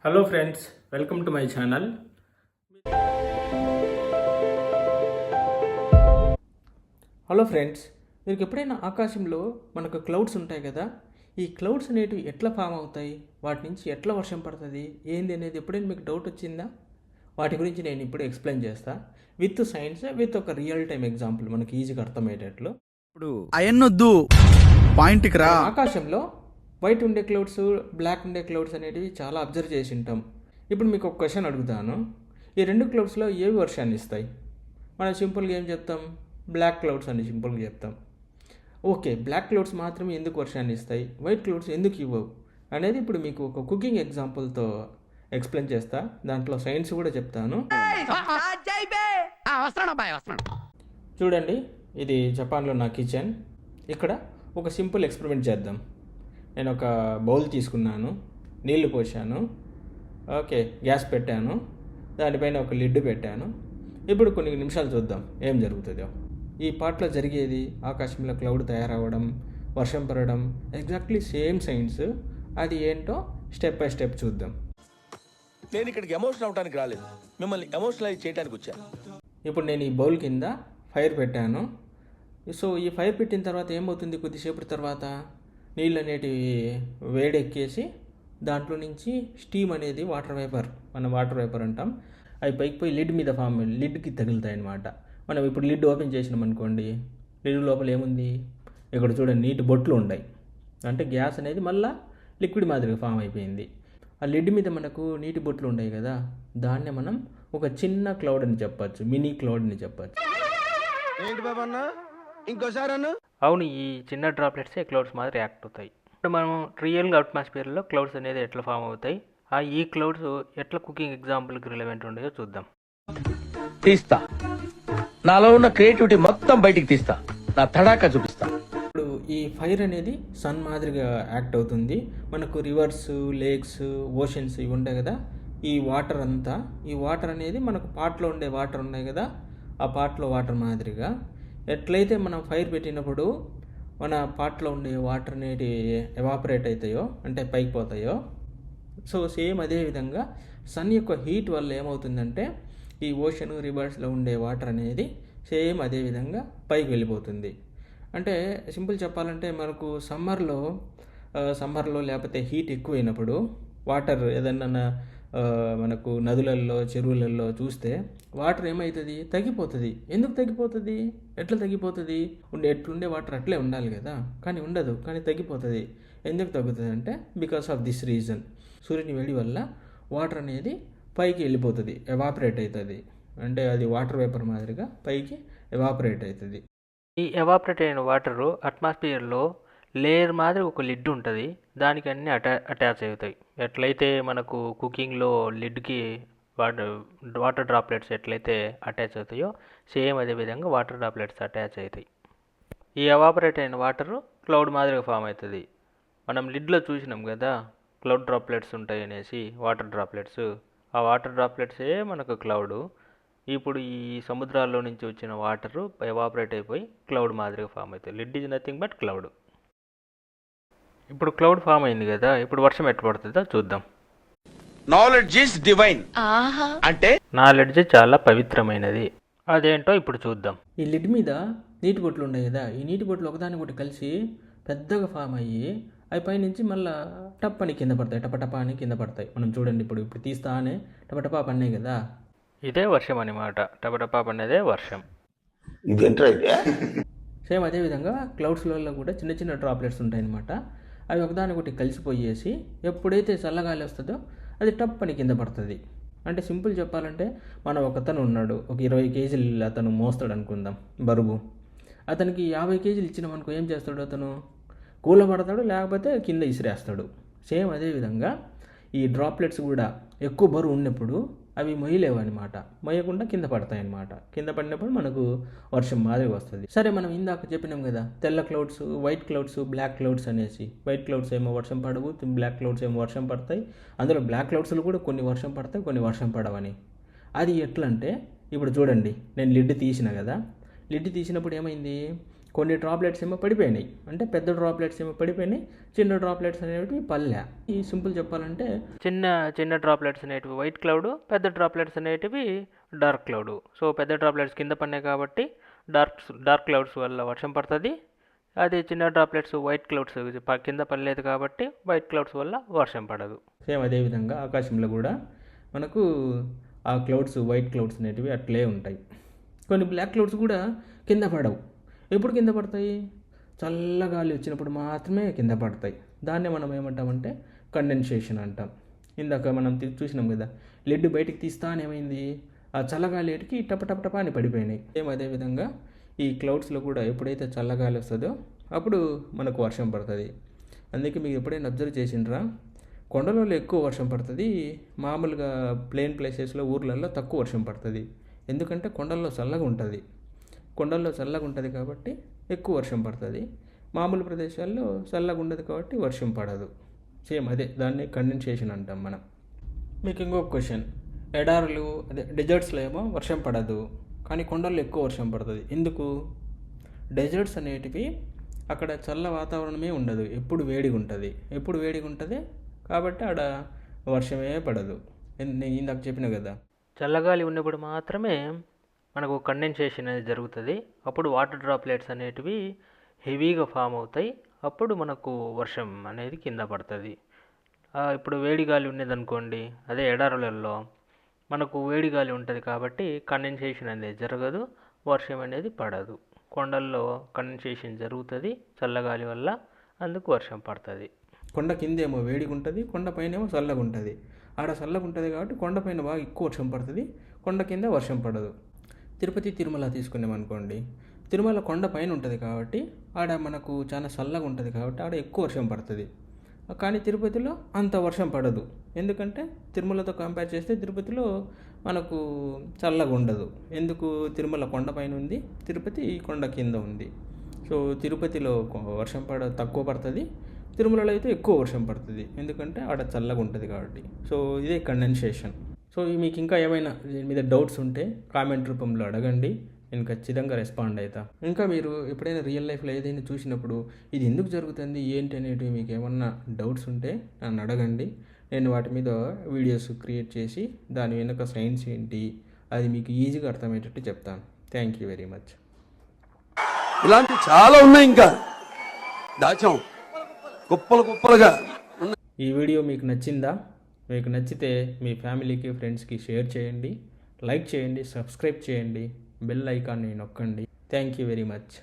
Hello friends, welcome to my channel. Hello friends, మీకు ఎప్పుడైనా ఆకాశంలో మనకు క్లౌడ్స్ ఉంటాయి కదా, ఈ క్లౌడ్స్ అనేటివి ఎట్లా ఫామ్ అవుతాయి, వాటి నుంచి ఎట్లా వర్షం పడుతుంది ఏంది అనేది ఎప్పుడైనా మీకు డౌట్ వచ్చిందా? వాటి గురించి నేను ఇప్పుడు ఎక్స్ప్లెయిన్ చేస్తా విత్ సైన్స్, విత్ ఒక రియల్ టైం ఎగ్జాంపుల్ మనకి ఈజీగా అర్థమయ్యేటట్లు. ఇప్పుడు అయన్నొద్దు, పాయింట్కి రా. ఆకాశంలో వైట్ ఉండే క్లౌడ్స్, బ్లాక్ ఉండే క్లౌడ్స్ అనేటివి చాలా అబ్జర్వ్ చేసి ఉంటాం. ఇప్పుడు మీకు ఒక క్వశ్చన్ అడుగుతాను, ఈ రెండు క్లౌడ్స్లో ఏవి వర్షాన్ని ఇస్తాయి? మనం సింపుల్గా ఏం చెప్తాం? బ్లాక్ క్లౌడ్స్ అని సింపుల్గా చెప్తాం. ఓకే, బ్లాక్ క్లౌడ్స్ మాత్రమే ఎందుకు వర్షాన్ని ఇస్తాయి, వైట్ క్లౌడ్స్ ఎందుకు ఇవ్వవు అనేది ఇప్పుడు మీకు ఒక కుకింగ్ ఎగ్జాంపుల్తో ఎక్స్ప్లెయిన్ చేస్తా. దాంట్లో సైన్స్ కూడా చెప్తాను. చూడండి, ఇది జపాన్లో నా కిచెన్. ఇక్కడ ఒక సింపుల్ ఎక్స్పెరిమెంట్ చేద్దాం. నేను ఒక బౌల్ తీసుకున్నాను, నీళ్లు పోసాను, ఓకే, గ్యాస్ పెట్టాను, దానిపైన ఒక లిడ్ పెట్టాను. ఇప్పుడు కొన్ని నిమిషాలు చూద్దాం ఏం జరుగుతుందో. ఈ పార్ట్లో జరిగేది ఆకాశంలో క్లౌడ్ తయారవ్వడం, వర్షం పడడం, ఎగ్జాక్ట్లీ సేమ్ సైన్స్. అది ఏంటో స్టెప్ బై స్టెప్ చూద్దాం. నేను ఇక్కడికి ఎమోషనల్ అవడానికి రాలేదు, మిమ్మల్ని ఎమోషనలైజ్ చేయడానికి వచ్చాను. ఇప్పుడు నేను ఈ బౌల్ కింద ఫైర్ పెట్టాను. సో ఈ ఫైర్ పెట్టిన తర్వాత ఏమవుతుంది, కొద్దిసేపటి తర్వాత నీళ్ళు అనేటివి వేడెక్కేసి దాంట్లో నుంచి స్టీమ్ అనేది వాటర్ వేపర్ అంటాం, అవి పైకి పోయి లిడ్కి తగులుతాయి అన్నమాట. మనం ఇప్పుడు లిడ్ ఓపెన్ చేసినాం అనుకోండి, లిడ్ లోపల ఏముంది, ఇక్కడ చూడండి నీటి బొట్లు ఉన్నాయి. అంటే గ్యాస్ అనేది మళ్ళీ లిక్విడ్ మాదిరిగా ఫామ్ అయిపోయింది. ఆ లిడ్ మీద మనకు నీటి బొట్లు ఉన్నాయి కదా, దాన్నే మనం ఒక చిన్న క్లౌడ్ అని చెప్పచ్చు, మినీ క్లౌడ్ అని చెప్పచ్చు. ఏంటి బాబా అన్న, ఇంకోసారి అన్న? అవును, ఈ చిన్న డ్రాప్లెట్సే క్లౌడ్స్ మాదిరి రియాక్ట్ అవుతాయి. ఇప్పుడు మనం రియల్గా అట్మాస్ఫియర్లో క్లౌడ్స్ అనేది ఎట్లా ఫామ్ అవుతాయి, ఈ క్లౌడ్స్ ఎట్లా కుకింగ్ ఎగ్జాంపుల్కి రిలవెంట్ ఉండేదో చూద్దాం. తీస్తా, నాలో ఉన్న క్రియేటివిటీ మొత్తం బయటికి తీస్తా, నా తడాకా చూపిస్తా. ఇప్పుడు ఈ ఫైర్ అనేది సన్ మాదిరిగా యాక్ట్ అవుతుంది. మనకు రివర్స్, లేక్స్, ఓషన్స్ ఇవి ఉంటాయి కదా, ఈ వాటర్ అనేది మనకు పాట్లో ఉండే వాటర్ ఉన్నాయి కదా, ఆ పాట్లో వాటర్ మాదిరిగా ఎట్లయితే మనం ఫైర్ పెట్టినప్పుడు మన పాట్లో ఉండే వాటర్ అనేటి ఎవాపరేట్ అవుతాయో, అంటే పైకి పోతాయో, సో సేమ్ అదే విధంగా సన్ యొక్క హీట్ వల్ల ఏమవుతుందంటే ఈ ఓషన్, రివర్స్లో ఉండే వాటర్ అనేది సేమ్ అదే విధంగా పైకి వెళ్ళిపోతుంది. అంటే సింపుల్ చెప్పాలంటే మనకు సమ్మర్లో లేకపోతే హీట్ ఎక్కువైనప్పుడు వాటర్ ఏదన్నా మనకు నదులలో, చెరువులలో చూస్తే వాటర్ ఏమవుతుంది, తగ్గిపోతుంది. ఎందుకు తగ్గిపోతుంది, ఎట్లా తగ్గిపోతుంది? ఎట్లుండే వాటర్ అట్లే ఉండాలి కదా, కానీ ఉండదు, కానీ తగ్గిపోతుంది. ఎందుకు తగ్గుతుంది అంటే బికాస్ ఆఫ్ దిస్ రీజన్, సూర్యుని వేడి వల్ల వాటర్ అనేది పైకి వెళ్ళిపోతుంది, ఎవాపరేట్ అవుతుంది. అంటే అది వాటర్ వేపర్ మాదిరిగా పైకి ఎవాపరేట్ అవుతుంది. ఈ ఎవాపరేట్ అయిన వాటరు అట్మాస్ఫియర్లో లేయర్ మాదిరి ఒక లిడ్ ఉంటుంది, దానికి అన్నీ అటాచ్ అవుతాయి. ఎట్లయితే మనకు కుకింగ్లో లిడ్కి వాటర్ డ్రాప్లెట్స్ ఎట్లయితే అటాచ్ అవుతాయో, సేమ్ అదే విధంగా వాటర్ డ్రాప్లెట్స్ అటాచ్ అవుతాయి. ఈ ఎవాపరేట్ అయిన వాటరు క్లౌడ్ మాదిరిగా ఫామ్ అవుతుంది. మనం లిడ్లో చూసినాం కదా క్లౌడ్ డ్రాప్లెట్స్ ఉంటాయి అనేసి, వాటర్ డ్రాప్లెట్స్, ఆ వాటర్ డ్రాప్లెట్సే మనకు క్లౌడ్. ఇప్పుడు ఈ సముద్రాల్లో నుంచి వచ్చిన వాటరు ఎవాపరేట్ అయిపోయి క్లౌడ్ మాదిరిగా ఫామ్ అవుతుంది. Lid is nothing but cloud. ఇప్పుడు క్లౌడ్ ఫామ్ అయింది కదా, ఇప్పుడు వర్షం ఎట్లా పడుతుందో చూద్దాం. నాలెడ్జ్ ఇస్ డివైన్ అంటే నాలెడ్జ్ చాలా పవిత్రమైనది. అదేంటో ఇప్పుడు చూద్దాం. ఈ లిడ్ మీద నీటి బొట్లు ఉన్నాయి కదా, ఈ నీటి బొట్లు ఒకదానికొకటి కలిసి పెద్దగా ఫామ్ అయ్యి అవి పైనుంచి మళ్ళీ టప్పని కింద పడతాయి, టపటపా అని కింద పడతాయి. మనం చూడండి, ఇప్పుడు తీస్తానే టపటపా పన్నాయి కదా, ఇదే వర్షం అనమాట. టపటపా పన్నదే వర్షం. సేమ్ అదేవిధంగా క్లౌడ్స్లలో కూడా చిన్న చిన్న డ్రాప్లెట్స్ ఉంటాయన్నమాట. అవి ఒకదానికొకటి కలిసిపోయేసి ఎప్పుడైతే చల్లగాలి వస్తుందో అది టప్పని కింద పడుతుంది. అంటే సింపుల్ చెప్పాలంటే, మనం ఒకతను ఉన్నాడు, ఒక 20 కేజీలు అతను మోస్తాడు అనుకుందాం బరువు. అతనికి 50 కేజీలు ఇచ్చినామనుకో, ఏం చేస్తాడు అతను? కూలబడతాడు, లేకపోతే కింద ఇసిరేస్తాడు. సేమ్ అదేవిధంగా ఈ డ్రాప్లెట్స్ కూడా ఎక్కువ బరువు ఉన్నప్పుడు అవి మొయ్యలేవు అనమాట, మొయ్యకుండా కింద పడతాయి అనమాట. కింద పడినప్పుడు మనకు వర్షం మాదిరి వస్తుంది. సరే, మనం ఇందాక చెప్పినాం కదా తెల్ల clouds, white clouds, black clouds అనేసి. వైట్ క్లౌడ్స్ ఏమో వర్షం పడవు, బ్లాక్ క్లౌడ్స్ ఏమో వర్షం పడతాయి. అందులో బ్లాక్ క్లౌడ్స్లో కూడా కొన్ని వర్షం పడతాయి, కొన్ని వర్షం పడవని. అది ఎట్లా అంటే, ఇప్పుడు చూడండి, నేను లిడ్ తీసిన కదా, లిడ్ తీసినప్పుడు ఏమైంది, కొన్ని డ్రాప్లెట్స్ ఏమో పడిపోయినాయి, అంటే పెద్ద డ్రాప్లెట్స్ ఏమో పడిపోయినాయి, చిన్న డ్రాప్లెట్స్ అనేటివి పల్లె. ఈ సింపుల్ చెప్పాలంటే చిన్న డ్రాప్లెట్స్ అనేటివి వైట్ క్లౌడ్, పెద్ద డ్రాప్లెట్స్ అనేటివి డార్క్ క్లౌడ్. సో పెద్ద డ్రాప్లెట్స్ కింద పడినాయి కాబట్టి డార్క్ క్లౌడ్స్ వల్ల వర్షం పడుతుంది. అదే చిన్న డ్రాప్లెట్స్ వైట్ క్లౌడ్స్ కింద పడలేదు కాబట్టి వైట్ క్లౌడ్స్ వల్ల వర్షం పడదు. సేమ్ అదేవిధంగా ఆకాశంలో కూడా మనకు ఆ క్లౌడ్స్ వైట్ క్లౌడ్స్ అనేటివి అట్లే ఉంటాయి. కొన్ని బ్లాక్ క్లౌడ్స్ కూడా కింద పడవు. ఎప్పుడు కింద పడతాయి? చల్లగాలి వచ్చినప్పుడు మాత్రమే కింద పడతాయి. దాన్నే మనం ఏమంటామంటే కండెన్సేషన్ అంటాం. ఇందాక మనం చూసినాం కదా, లెడ్ బయటికి తీస్తానే ఏమైంది, ఆ చల్లగాలి ఏటికి టప అని పడిపోయినాయి. సేమ్ అదేవిధంగా ఈ క్లౌడ్స్లో కూడా ఎప్పుడైతే చల్లగాలి వస్తుందో అప్పుడు మనకు వర్షం పడుతుంది. అందుకే మీకు ఎప్పుడైనా అబ్జర్వ్ చేసిండ్రా, కొండలలో ఎక్కువ వర్షం పడుతుంది, మామూలుగా ప్లేన్ ప్లేసెస్లో ఊర్లలో తక్కువ వర్షం పడుతుంది. ఎందుకంటే కొండల్లో చల్లగా ఉంటుంది కాబట్టి ఎక్కువ వర్షం పడుతుంది. మామూలు ప్రదేశాల్లో చల్లగా ఉండదు కాబట్టి వర్షం పడదు. సేమ్ అదే, దాన్ని కండెన్సేషన్ అంటాం మనం. మీకు ఇంకొక క్వశ్చన్, ఎడారులు అదే డెజర్ట్స్లో ఏమో వర్షం పడదు, కానీ కొండల్లో ఎక్కువ వర్షం పడుతుంది. ఎందుకు? డెజర్ట్స్ అనేటివి అక్కడ చల్ల వాతావరణమే ఉండదు, ఎప్పుడు వేడిగా ఉంటుంది కాబట్టి ఆడ వర్షమే పడదు. నేను ఇందాక చెప్పిన కదా, చల్లగాలి ఉన్నప్పుడు మాత్రమే మనకు కండెన్సేషన్ అనేది జరుగుతుంది. అప్పుడు వాటర్ డ్రాప్లెట్స్ అనేటివి హెవీగా ఫామ్ అవుతాయి, అప్పుడు మనకు వర్షం అనేది కింద పడుతుంది. ఇప్పుడు వేడి గాలి ఉన్నదనుకోండి, అదే ఎడారులలో మనకు వేడి గాలి ఉంటుంది కాబట్టి కండెన్సేషన్ అనేది జరగదు, వర్షం అనేది పడదు. కొండల్లో కండెన్సేషన్ జరుగుతుంది చల్లగాలి వల్ల, అందుకు వర్షం పడుతుంది. కొండ కిందేమో వేడిగా ఉంటుంది, కొండ పైన ఏమో చల్లగా ఉంటుంది. ఆడ చల్లగా ఉంటుంది కాబట్టి కొండపైన బాగా ఎక్కువ వర్షం పడుతుంది, కొండ కింద వర్షం పడదు. తిరుపతి తిరుమల తీసుకున్నామనుకోండి, తిరుమల కొండ పైన ఉంటుంది కాబట్టి ఆడ మనకు చాలా చల్లగా ఉంటుంది కాబట్టి ఆడ ఎక్కువ వర్షం పడుతుంది. కానీ తిరుపతిలో అంత వర్షం పడదు. ఎందుకంటే తిరుమలతో కంపేర్ చేస్తే తిరుపతిలో మనకు చల్లగా ఉండదు. ఎందుకు? తిరుమల కొండ పైన ఉంది, తిరుపతి కొండ కింద ఉంది. సో తిరుపతిలో వర్షం తక్కువ పడుతుంది, తిరుమలలో అయితే ఎక్కువ వర్షం పడుతుంది. ఎందుకంటే ఆడ చల్లగా ఉంటుంది కాబట్టి. సో ఇదే కండెన్సేషన్. సో మీకు ఇంకా ఏమైనా దీని మీద డౌట్స్ ఉంటే కామెంట్ రూపంలో అడగండి, నేను ఖచ్చితంగా రెస్పాండ్ అవుతా. ఇంకా మీరు ఎప్పుడైనా రియల్ లైఫ్లో ఏదైనా చూసినప్పుడు ఇది ఎందుకు జరుగుతుంది ఏంటి అనేటివి మీకు ఏమన్నా డౌట్స్ ఉంటే నన్ను అడగండి. నేను వాటి మీద వీడియోస్ క్రియేట్ చేసి దాని వెనుక సైన్స్ ఏంటి అది మీకు ఈజీగా అర్థమయ్యేటట్టు చెప్తాను. Thank you very much. ఇలాంటి చాలా ఉన్నాయి, ఇంకా దాచాం కుప్పలుగా. ఈ వీడియో మీకు నచ్చిందా? మీకు నచ్చితే మీ ఫ్యామిలీకి ఫ్రెండ్స్కి షేర్ చేయండి, లైక్ చేయండి, సబ్స్క్రైబ్ చేయండి, బెల్ ఐకాన్ని నొక్కండి. Thank you very much.